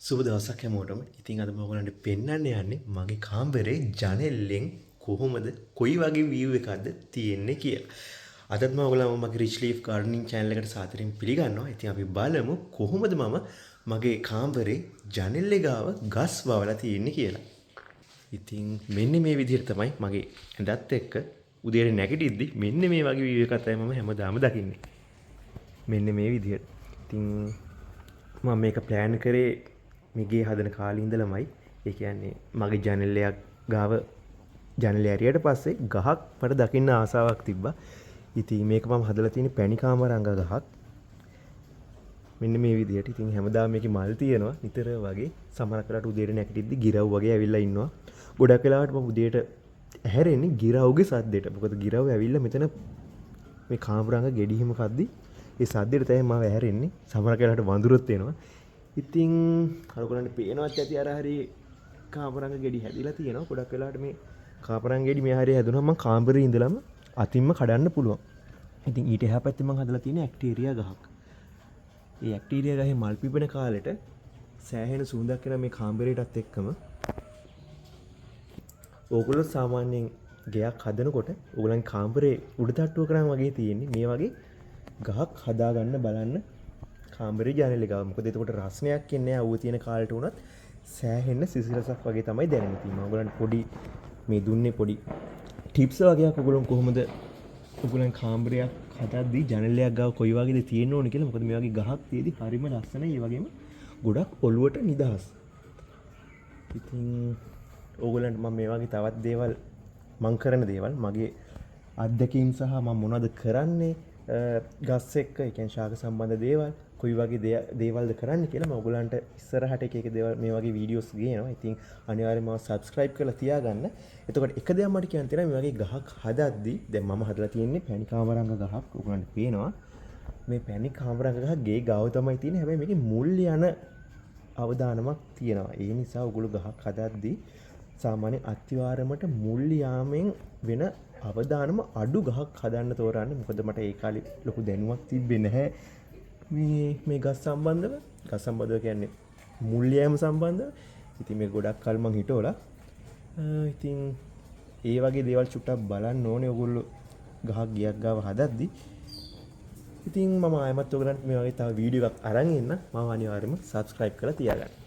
සුබ දවසක් හැමෝටම. ඉතින් අද මම ඔයගලන්ට පෙන්වන්න යන්නේ මගේ කාමරේ ජනෙල්ලෙන් කොහොමද කොයි වගේ view එකක්ද තියෙන්නේ කියලා. අදත් මම ඔයගලම මගේ Rich Leaf Gardening channel එකට සාදරයෙන් පිළිගන්නවා. ඉතින් අපි බලමු කොහොමද මම මගේ කාමරේ ජනෙල්ලේ ගාව ගස් වවලා තියෙන්නේ කියලා. ඉතින් මෙන්න මේ විදිහට තමයි මගේ ඇඳත් එක්ක උදේට නැගිටිද්දි මෙන්න මේ වගේ view එකක් තමයි මම හැමදාම දකින්නේ. මෙන්න මේ විදිහට. ඉතින් මම මේක ප්ලෑන් කරේ මේ ගේ හදන කාලේ ඉඳලමයි. ඒ කියන්නේ මගේ ජනෙලයක් ගාව ජනෙල ඇරියට පස්සේ ගහක් මට දකින්න ආසාවක් තිබ්බා. ඉතින් මේක මම හදලා තියෙන්නේ පැණි කාමරංග ගහක්. මෙන්න මේ විදිහට. ඉතින් හැමදාම මේකේ මල් තියෙනවා නිතර වගේ. සමහරක් වෙලාවට උදේට නැගිටිද්දි ගිරව් වගේ ඇවිල්ලා ඉන්නවා. ගොඩක් වෙලාවට මම උදේට ඇහැරෙන්නේ ගිරව්ගේ සද්දෙට. මොකද ගිරව් ඇවිල්ලා මෙතන මේ කාමරංග ගෙඩි හිම කද්දි ඒ සද්දෙට තමයි මම ඇහැරෙන්නේ. සමහරක් වෙලාවට වඳුරොත් එනවා. ඉතින් අර ඔයගලන්ට පේනවත් ඇති අර හරිය කාමරංග ගෙඩි හැදිලා තියෙනවා. ගොඩක් වෙලාවට මේ කාමරංග ගෙඩි මේ හරිය හැදුනම මම කාමරේ ඉඳලම අතින්ම කඩන්න පුළුවන්. ඉතින් ඊට එහා පැත්තේ මම හදලා තියෙන ඇක්ටීරියා ගහක්. ඒ ඇක්ටීරියා ගහේ මල් පිපෙන කාලෙට සෑහෙන සුවඳක් එන මේ කාමරේටත් එක්කම ඕගොල්ලෝ සාමාන්‍යයෙන් ගෙයක් හදනකොට ඕගොල්ලන්ගේ කාමරේ උඩ තට්ටුව කරන් වගේ තියෙන්නේ මේ වගේ ගහක් හදාගන්න බලන්න කාමරේ ජනෙලේ ගාව. මොකද එතකොට රස්නයක් එන්නේ නැහැ. ඌව තියෙන කාලේට උනත් සෑහෙන්න සිසිලසක් වගේ තමයි දැනෙන්නේ තියෙන්නේ. ඔයගොල්ලන්ට පොඩි මේ දුන්නේ පොඩි ටිප්ස් වගේක් ඔයගොල්ලෝ කොහොමද ඔයගොල්ලන් කාමරයක් හදද්දී ජනෙලයක් ගාව කොයි වගේද තියෙන්න ඕනේ කියලා. මොකද මේ වගේ ගහක් තියදී හරිම ලස්සනයි. ඒ වගේම ගොඩක් ඔළුවට නිදහස්. ඉතින් ඕගොල්ලන්ට මම මේ වගේ තවත් දේවල් මං කරන දේවල් මගේ අත්දැකීම් සහ මම මොනවද කරන්නේ ගස් එක්ක ඒ කියන්නේ ශාක සම්බන්ධ දේවල් කොයි වගේ දේවල්ද කරන්න කියලා මම ඔයගොල්ලන්ට ඉස්සරහට එක දේවල් මේ වගේ වීඩියෝස් ගේනවා. ඉතින් අනිවාර්යයෙන්ම subscribe කරලා තියාගන්න. එතකොට එක දෙයක් මට කියන්න තියෙනවා මේ වගේ ගහක් හදද්දී දැන් මම හදලා තියෙන්නේ පැණි කාමරංග ගහක්. ඔයගොල්ලන්ට පේනවා මේ පැණි කාමරංග ගහ ගේ ගාව තමයි තියෙන්නේ. හැබැයි මේකේ මුල් යන අවදානමක් තියෙනවා. ඒ නිසා ඔයගොල්ලෝ ගහක් හදද්දී සාමාන්‍ය අත්විවරමට මුල් යාමෙන් වෙන අවදානම අඩු ගහක් හදන්න තෝරන්නේ. මොකද මට ඒ කාලේ ලොකු දැනුමක් තිබ්බේ නැහැ මේ ගස් සම්බන්ධව. ගස් සම්බන්ධව කියන්නේ මුල් යෑම සම්බන්ධව. ඉතින් මේ ගොඩක් කල් මං හිතවලා ඉතින් ඒ වගේ දේවල් චුට්ටක් බලන්න ඕනේ ඔයගොල්ලෝ ගහක් ගියක් ගාව හදද්දි. ඉතින් මම ආයෙමත් ඔයගලන්ට මේ වගේ තව වීඩියෝ එකක් අරන් එන්න. මම අනිවාර්යයෙන්ම subscribe කරලා තියාගන්න.